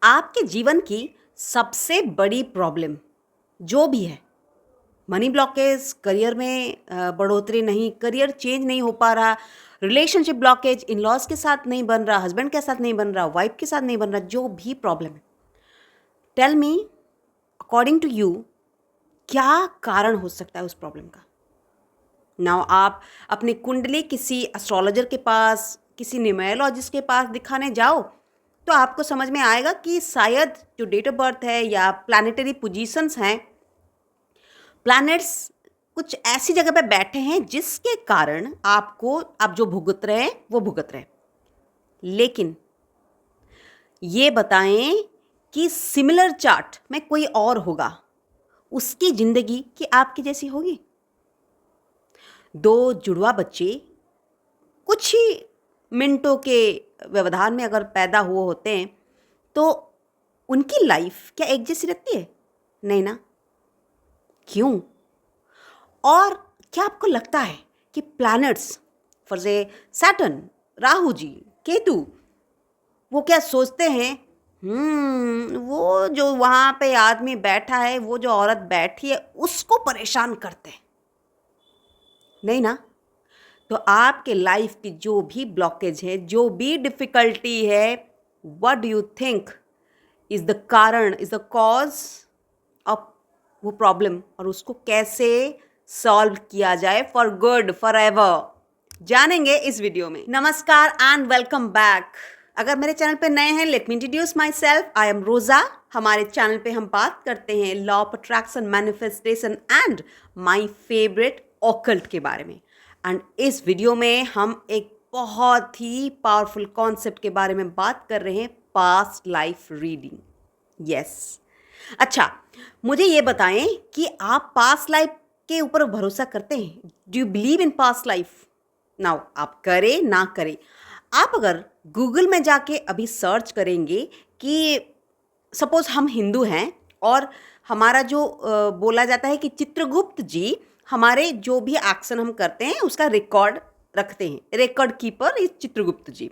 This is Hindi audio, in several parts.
आपके जीवन की सबसे बड़ी प्रॉब्लम जो भी है, मनी ब्लॉकेज, करियर में बढ़ोतरी नहीं, करियर चेंज नहीं हो पा रहा, रिलेशनशिप ब्लॉकेज, इन लॉज के साथ नहीं बन रहा, हस्बैंड के साथ नहीं बन रहा, वाइफ के साथ नहीं बन रहा, जो भी प्रॉब्लम है, tell me according to you क्या कारण हो सकता है उस प्रॉब्लम का। नाउ आप अपनी कुंडली किसी एस्ट्रोलॉजर के पास, किसी न्यूमेरोलॉजिस्ट के पास दिखाने जाओ तो आपको समझ में आएगा कि शायद जो डेट ऑफ बर्थ है या प्लानिटरी पोजीशंस हैं, प्लैनेट्स कुछ ऐसी जगह पे बैठे हैं जिसके कारण आप जो भुगत रहे हैं वो भुगत रहे हैं। लेकिन ये बताएं कि सिमिलर चार्ट में कोई और होगा, उसकी जिंदगी की आपकी जैसी होगी। दो जुड़वा बच्चे कुछ ही मिनटों के व्यवधान में अगर पैदा हुए होते हैं तो उनकी लाइफ क्या एक जैसी रहती है? नहीं ना। क्यों? और क्या आपको लगता है कि प्लैनेट्स फॉर से सैटर्न, राहु जी, केतु, वो क्या सोचते हैं? वो जो वहाँ पे आदमी बैठा है, वो जो औरत बैठी है, उसको परेशान करते हैं? नहीं ना। तो आपके लाइफ की जो भी ब्लॉकेज है, जो भी डिफ़िकल्टी है, what do you think is the कारण, इज़ द कॉज ऑफ वो प्रॉब्लम, और उसको कैसे सॉल्व किया जाए फॉर गुड, फॉर एवर, जानेंगे इस वीडियो में। नमस्कार एंड वेलकम बैक। अगर मेरे चैनल पे नए हैं, let me introduce my self, I am रोज़ा। हमारे चैनल पे हम बात करते हैं law of attraction, manifestation and my favourite occult के बारे में। एंड इस वीडियो में हम एक बहुत ही पावरफुल कॉन्सेप्ट के बारे में बात कर रहे हैं, पास्ट लाइफ रीडिंग। यस। अच्छा, मुझे ये बताएं कि आप पास्ट लाइफ के ऊपर भरोसा करते हैं? Do you believe in past life? Now आप करें ना करें, आप अगर गूगल में जाके अभी सर्च करेंगे कि सपोज हम हिंदू हैं और हमारा जो बोला जाता है कि चित्रगुप्त जी हमारे जो भी एक्शन हम करते हैं उसका रिकॉर्ड रखते हैं, रिकॉर्ड कीपर इस चित्रगुप्त जी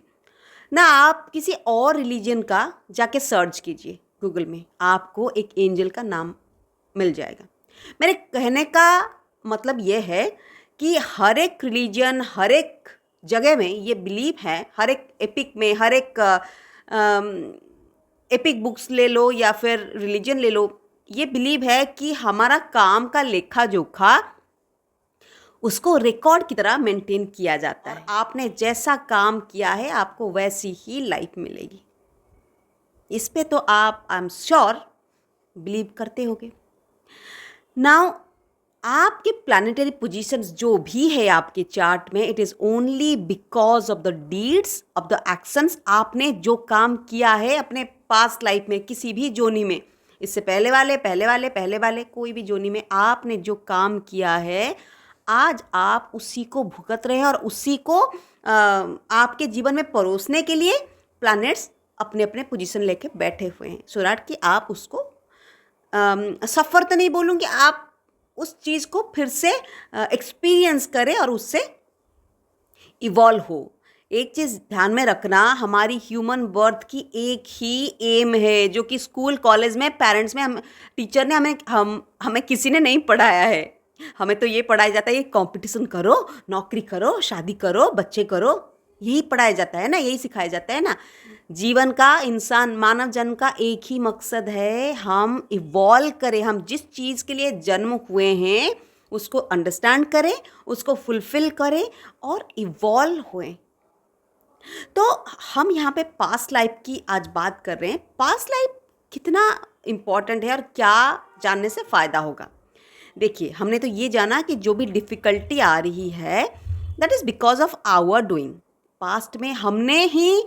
ना। आप किसी और रिलीजन का जाके सर्च कीजिए गूगल में, आपको एक एंजल का नाम मिल जाएगा। मेरे कहने का मतलब ये है कि हर एक रिलीजन, हर एक जगह में ये बिलीव है, हर एक एपिक में, हर एक एपिक बुक्स ले लो या फिर रिलीजन ले लो, ये बिलीव है कि हमारा काम का लेखा जोखा उसको रिकॉर्ड की तरह मेंटेन किया जाता है। आपने जैसा काम किया है आपको वैसी ही लाइफ मिलेगी। इस पे तो आप आई एम श्योर बिलीव करते होगे। नाउ आपके प्लानिटरी पोजीशंस जो भी है आपके चार्ट में, it is only because of the deeds of the actions. आपने जो काम किया है अपने पास्ट लाइफ में, किसी भी जोनी में, इससे पहले वाले कोई भी जोनी में आपने जो काम किया है, आज आप उसी को भुगत रहे हैं और उसी को आपके जीवन में परोसने के लिए प्लैनेट्स अपने अपने पोजीशन लेके बैठे हुए हैं, सो दैट कि आप उसको सफ़र तो नहीं बोलूँगी, आप उस चीज़ को फिर से एक्सपीरियंस करें और उससे इवॉल्व हो। एक चीज़ ध्यान में रखना, हमारी ह्यूमन बर्थ की एक ही एम है जो कि स्कूल कॉलेज में पेरेंट्स में टीचर ने हमें किसी ने नहीं पढ़ाया है। हमें तो ये पढ़ाया जाता है कि कंपटीशन करो, नौकरी करो, शादी करो, बच्चे करो, यही पढ़ाया जाता है ना, यही सिखाया जाता है ना। जीवन का, इंसान मानव जन्म का एक ही मकसद है, हम इवॉल्व करें, हम जिस चीज़ के लिए जन्म हुए हैं उसको अंडरस्टैंड करें, उसको फुलफिल करें और इवॉल्व हुए। तो हम यहाँ पे पास्ट लाइफ की आज बात कर रहे हैं। पास्ट लाइफ कितना इम्पॉर्टेंट है और क्या जानने से फ़ायदा होगा। देखिए, हमने तो ये जाना कि जो भी डिफ़िकल्टी आ रही है that is because of our doing. Past में हमने ही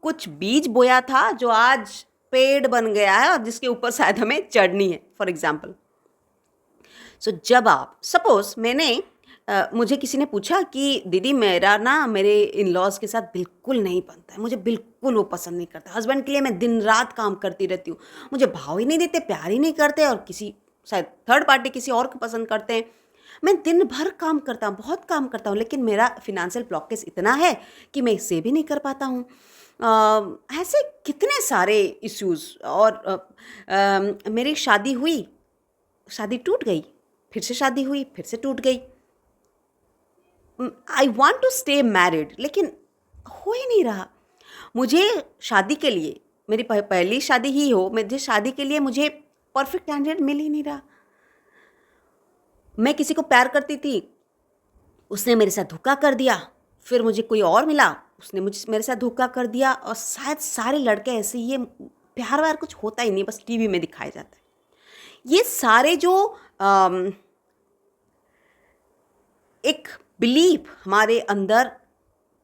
कुछ बीज बोया था जो आज पेड़ बन गया है और जिसके ऊपर शायद हमें चढ़नी है। फॉर एग्जाम्पल, सो जब आप सपोज मुझे किसी ने पूछा कि दीदी मेरा ना मेरे इन लॉज के साथ बिल्कुल नहीं बनता है, मुझे बिल्कुल वो पसंद नहीं करता, हस्बैंड के लिए मैं दिन रात काम करती रहती हूँ, मुझे भाव ही नहीं देते, प्यार ही नहीं करते, और किसी शायद थर्ड पार्टी किसी और को पसंद करते हैं। मैं दिन भर काम करता हूँ, बहुत काम करता हूँ, लेकिन मेरा फिनेंशियल ब्लॉकेज इतना है कि मैं इसे भी नहीं कर पाता हूँ। ऐसे कितने सारे इश्यूज़। और मेरी शादी हुई, शादी टूट गई, फिर से शादी हुई, फिर से टूट गई। I want to stay married, लेकिन हो ही नहीं रहा। मुझे शादी के लिए, मेरी पहली शादी ही हो, मुझे शादी के लिए मुझे परफेक्ट कैंडिडेट मिल ही नहीं रहा। मैं किसी को प्यार करती थी, उसने मेरे साथ धोखा कर दिया। फिर मुझे कोई और मिला, उसने मुझे मेरे साथ धोखा कर दिया। और शायद सारे लड़के ऐसे ही, ये प्यार व्यार कुछ होता ही नहीं, बस टीवी में दिखाया जाता है। ये सारे जो एक बिलीफ हमारे अंदर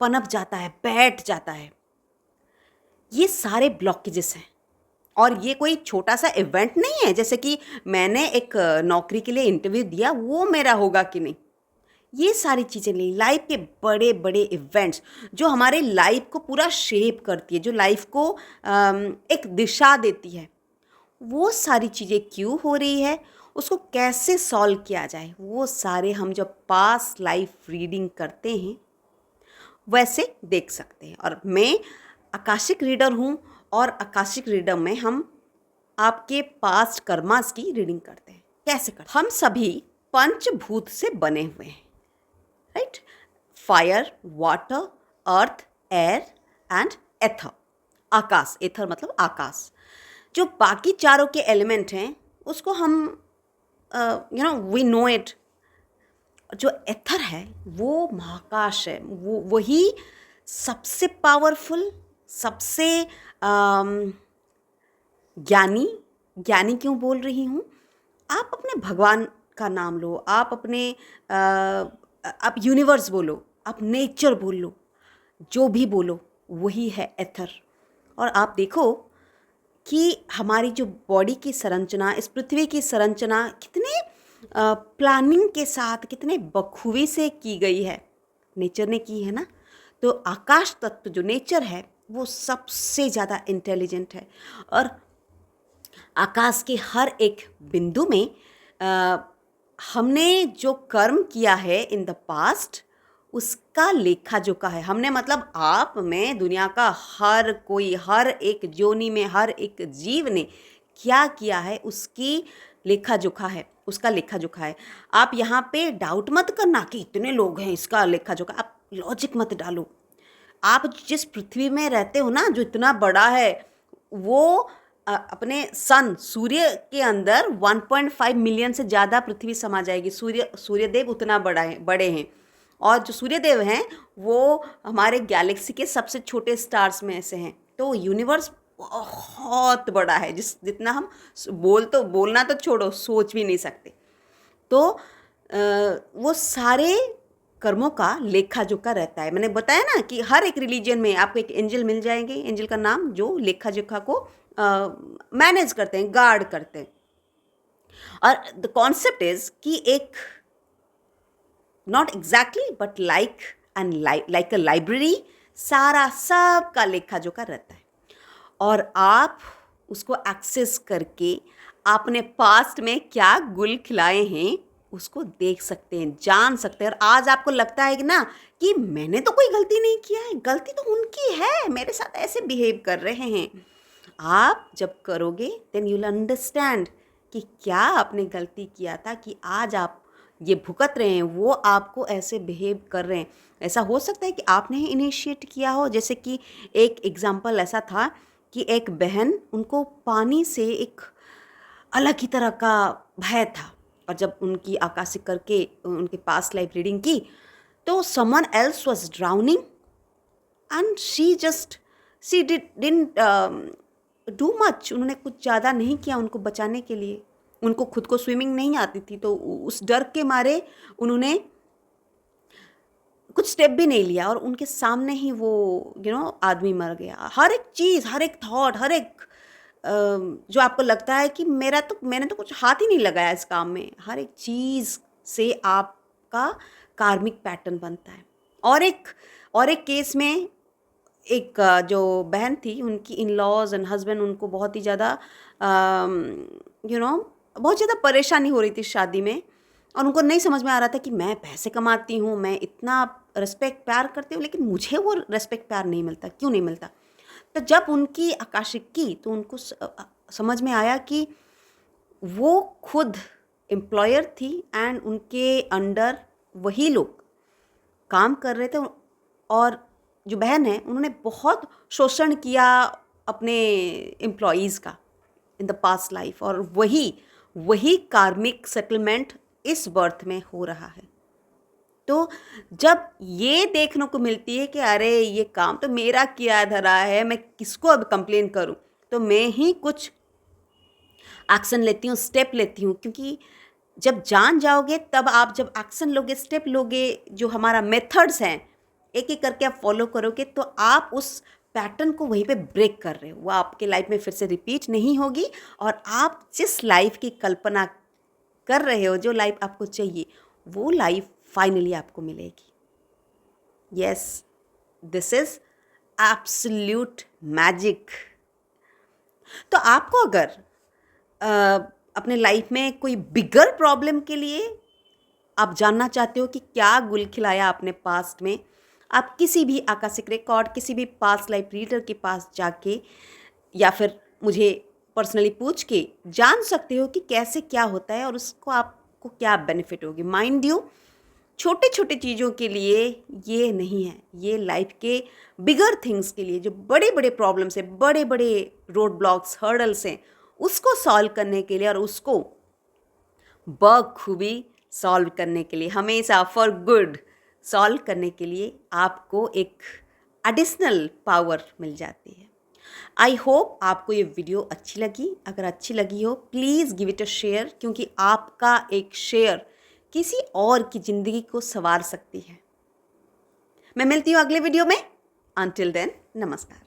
पनप जाता है, बैठ जाता है, ये सारे ब्लॉकेजेस हैं। और ये कोई छोटा सा इवेंट नहीं है, जैसे कि मैंने एक नौकरी के लिए इंटरव्यू दिया, वो मेरा होगा कि नहीं। ये सारी चीज़ें नहीं, लाइफ के बड़े बड़े इवेंट्स जो हमारे लाइफ को पूरा शेप करती है, जो लाइफ को एक दिशा देती है, वो सारी चीज़ें क्यों हो रही है, उसको कैसे सॉल्व किया जाए, वो सारे हम जब पास्ट लाइफ रीडिंग करते हैं वैसे देख सकते हैं। और मैं आकाशिक रीडर हूँ, और आकाशिक रीडर में हम आपके पास्ट कर्मास की रीडिंग करते हैं। कैसे करते हैं? हम सभी पंचभूत से बने हुए हैं, right? Fire, water, earth, air and ether. आकाश, एथर मतलब आकाश। जो बाकी चारों के एलिमेंट हैं उसको हम वी नो इट। जो एथर है वो महाकाश है, वो वही सबसे पावरफुल, सबसे ज्ञानी। ज्ञानी क्यों बोल रही हूँ? आप अपने भगवान का नाम लो, आप अपने आप यूनिवर्स बोलो, आप नेचर बोल लो, जो भी बोलो वही है एथर। और आप देखो कि हमारी जो बॉडी की संरचना, इस पृथ्वी की संरचना कितने प्लानिंग के साथ, कितने बखूबी से की गई है, नेचर ने की है ना। तो आकाश तत्व जो नेचर है वो सबसे ज़्यादा इंटेलिजेंट है। और आकाश के हर एक बिंदु में हमने जो कर्म किया है इन द पास्ट, उसका लेखा जोखा है। हमने मतलब आप में, दुनिया का हर कोई, हर एक जोनी में हर एक जीव ने क्या किया है उसकी लेखा जोखा है, उसका लेखा जोखा है। आप यहाँ पे डाउट मत करना कि इतने लोग हैं, इसका लेखा जोखा, आप लॉजिक मत डालो। आप जिस पृथ्वी में रहते हो ना, जो इतना बड़ा है, वो अपने सन सूर्य के अंदर 1.5 मिलियन से ज़्यादा पृथ्वी समा जाएगी। सूर्यदेव उतना बड़े हैं। और जो सूर्यदेव हैं वो हमारे गैलेक्सी के सबसे छोटे स्टार्स में से हैं। तो यूनिवर्स बहुत बड़ा है, जितना हम बोलना तो छोड़ो, सोच भी नहीं सकते। तो वो सारे कर्मों का लेखा जोखा रहता है। मैंने बताया ना कि हर एक रिलीजन में आपको एक एंजल मिल जाएंगे, एंजल का नाम, जो लेखा जोखा को मैनेज करते हैं, गार्ड करते हैं। और द कॉन्सेप्ट इज कि एक not exactly but like a library, सारा सब का लेखा जोखा रहता है। और आप उसको एक्सेस करके आपने पास्ट में क्या गुल खिलाए हैं उसको देख सकते हैं, जान सकते हैं। और आज आपको लगता है कि ना कि मैंने तो कोई गलती नहीं किया है, गलती तो उनकी है, मेरे साथ ऐसे बिहेव कर रहे हैं। आप जब करोगे देन यू विल अंडरस्टैंड कि क्या आपने गलती किया था कि आज आप ये भुगत रहे हैं, वो आपको ऐसे बिहेव कर रहे हैं। ऐसा हो सकता है कि आपने ही इनिशिएट किया हो। जैसे कि एक एग्जाम्पल ऐसा था कि एक बहन, उनको पानी से एक अलग ही तरह का भय था। और जब उनकी आकाशिक करके उनके पास लाइफ रीडिंग की तो someone else was drowning and she didn't do much. उन्होंने कुछ ज़्यादा नहीं किया उनको बचाने के लिए। उनको खुद को स्विमिंग नहीं आती थी, तो उस डर के मारे उन्होंने कुछ स्टेप भी नहीं लिया और उनके सामने ही वो आदमी मर गया। हर एक चीज़, हर एक थॉट, हर एक जो आपको लगता है कि मैंने तो कुछ हाथ ही नहीं लगाया इस काम में, हर एक चीज़ से आपका कार्मिक पैटर्न बनता है। और एक केस में एक जो बहन थी, उनकी इन लॉज एंड हस्बैंड उनको बहुत ही ज़्यादा बहुत ज़्यादा परेशानी हो रही थी शादी में। और उनको नहीं समझ में आ रहा था कि मैं पैसे कमाती हूँ, मैं इतना रिस्पेक्ट प्यार करती हूँ, लेकिन मुझे वो रिस्पेक्ट प्यार नहीं मिलता, क्यों नहीं मिलता। तो जब उनकी आकाशिक की तो उनको समझ में आया कि वो खुद एम्प्लॉयर थी एंड उनके अंडर वही लोग काम कर रहे थे, और जो बहन है उन्होंने बहुत शोषण किया अपने एम्प्लॉयज़ का इन द पास्ट लाइफ, और वही कार्मिक सेटलमेंट इस बर्थ में हो रहा है। तो जब ये देखने को मिलती है कि अरे ये काम तो मेरा किया धरा है, मैं किसको अब कंप्लेन करूं, तो मैं ही कुछ एक्शन लेती हूँ, स्टेप लेती हूँ, क्योंकि जब जान जाओगे तब आप जब एक्शन लोगे, स्टेप लोगे, जो हमारा मेथड्स हैं एक एक करके आप फॉलो करोगे, तो आप उस पैटर्न को वहीं पे ब्रेक कर रहे हो, वो आपके लाइफ में फिर से रिपीट नहीं होगी, और आप जिस लाइफ की कल्पना कर रहे हो, जो लाइफ आपको चाहिए, वो लाइफ फाइनली आपको मिलेगी। Yes, this is absolute magic. तो आपको अगर अपने लाइफ में कोई बिगर प्रॉब्लम के लिए आप जानना चाहते हो कि क्या गुल खिलाया आपने पास्ट में, आप किसी भी आकाशिक रिकॉर्ड, किसी भी पास्ट लाइफ रीडर के पास जाके या फिर मुझे पर्सनली पूछ के जान सकते हो कि कैसे क्या होता है और उसको आपको क्या बेनिफिट होगी। माइंड यू, छोटे छोटे चीज़ों के लिए ये नहीं है, ये लाइफ के बिगर थिंग्स के लिए, जो बड़े बड़े प्रॉब्लम्स हैं, बड़े बड़े रोड ब्लॉक्स, हर्डल्स हैं, उसको सॉल्व करने के लिए और उसको बखूबी सॉल्व करने के लिए, हमेशा फॉर गुड सॉल्व करने के लिए आपको एक एडिशनल पावर मिल जाती है। आई होप आपको ये वीडियो अच्छी लगी। अगर अच्छी लगी हो please give it a share, क्योंकि आपका एक शेयर किसी और की ज़िंदगी को संवार सकती है। मैं मिलती हूँ अगले वीडियो में। अंटिल देन, नमस्कार।